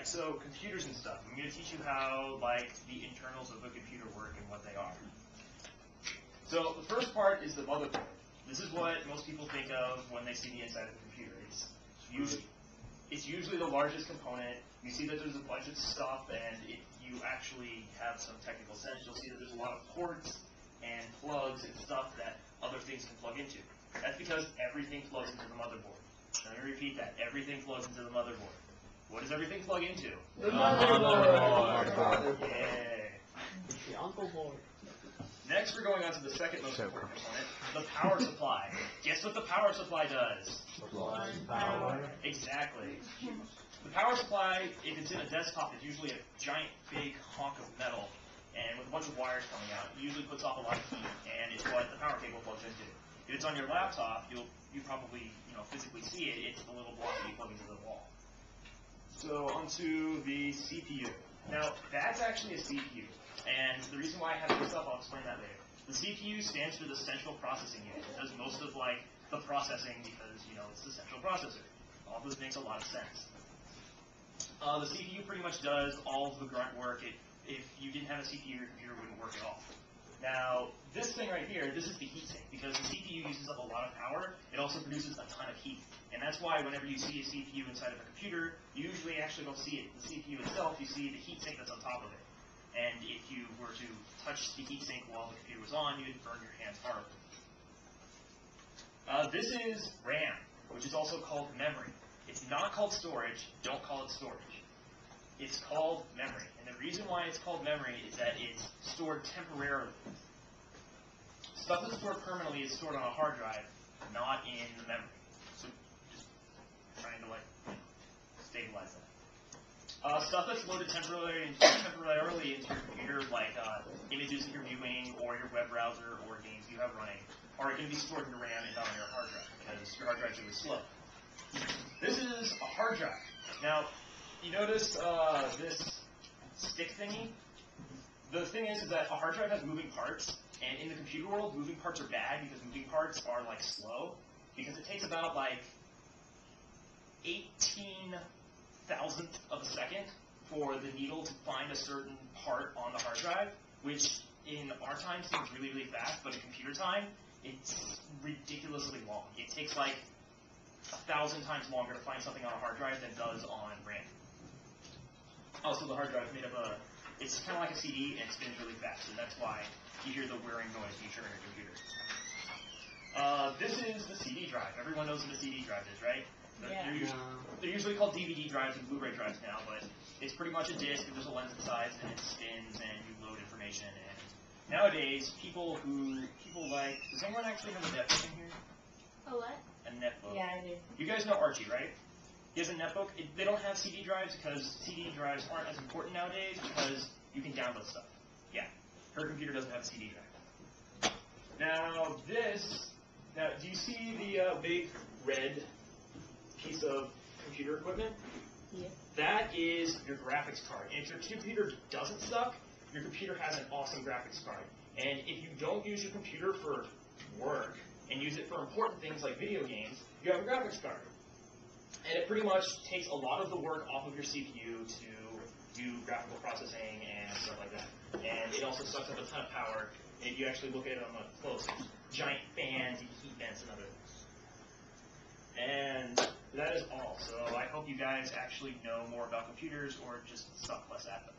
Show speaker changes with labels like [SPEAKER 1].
[SPEAKER 1] Alright, so computers and stuff. I'm going to teach you how, like, the internals of a computer work and what they are. So the first part is the motherboard. This is what most people think of when they see the inside of a computer. It's usually the largest component. You see that there's a bunch of stuff, and if you actually have some technical sense, you'll see that there's a lot of ports and plugs and stuff that other things can plug into. That's because everything plugs into the motherboard. Let me repeat that. Everything plugs into the motherboard. What does everything plug into?
[SPEAKER 2] The motherboard.
[SPEAKER 1] Yay.
[SPEAKER 2] The uncle board.
[SPEAKER 1] Next, we're going on to the second most important component, the power supply. Guess what the power supply does?
[SPEAKER 2] Supply power.
[SPEAKER 1] Exactly. The power supply, if it's in a desktop, is usually a giant, big honk of metal, and with a bunch of wires coming out, it usually puts off a lot of heat, and it's what the power cable plugs into. If it's on your laptop, you probably physically see it. It's the little block that you plug into the wall. So onto the CPU. Now that's actually a CPU, and the reason why I have this up, I'll explain that later. The CPU stands for the central processing unit. It does most of the processing because it's the central processor. All this makes a lot of sense. The CPU pretty much does all of the grunt work. If you didn't have a CPU, your computer wouldn't work at all. Now, this thing right here, this is the heatsink. Because the CPU uses up a lot of power, it also produces a ton of heat. And that's why whenever you see a CPU inside of a computer, you usually actually don't see it. The CPU itself, you see the heatsink that's on top of it. And if you were to touch the heatsink while the computer was on, you'd burn your hands horribly. This is RAM, which is also called memory. It's not called storage. Don't call it storage. It's called memory. And the reason why it's called memory is that it's stored temporarily. Stuff that's stored permanently is stored on a hard drive, not in the memory. So just trying to stabilize that. Stuff that's loaded temporarily into your computer, like images that you're viewing or your web browser or games you have running, are going to be stored in your RAM and not on your hard drive because your hard drive is really slow. This is a hard drive. Now, you notice this stick thingy? The thing is that a hard drive has moving parts, and in the computer world, moving parts are bad because moving parts are slow, because it takes about 18 thousandth of a second for the needle to find a certain part on the hard drive, which in our time seems really, really fast, but in computer time, it's ridiculously long. It takes 1,000 times longer to find something on a hard drive than it does on RAM. Also, the hard drive is made of it's kind of like a CD, and it spins really fast, and that's why you hear the whirring noise when you turn on your computer. This is the CD drive. Everyone knows what a CD drive is, right?
[SPEAKER 2] Yeah.
[SPEAKER 1] They're usually called DVD drives and Blu-ray drives now, but it's pretty much a disc, and there's a lens inside, and it spins, and you load information, and nowadays, does anyone actually have a netbook in here?
[SPEAKER 3] A what?
[SPEAKER 1] A netbook.
[SPEAKER 3] Yeah, I do.
[SPEAKER 1] You guys know Archie, right? He has a netbook. They don't have CD drives because CD drives aren't as important nowadays because you can download stuff. Yeah, her computer doesn't have a CD drive. Now do you see the big red piece of computer equipment?
[SPEAKER 3] Yeah.
[SPEAKER 1] That is your graphics card. And if your computer doesn't suck, your computer has an awesome graphics card. And if you don't use your computer for work and use it for important things like video games, you have a graphics card. And it pretty much takes a lot of the work off of your CPU to do graphical processing and stuff like that. And it also sucks up a ton of power. And if you actually look at it on close, giant fans and heat vents and other things. And that is all. So I hope you guys actually know more about computers or just suck less at them.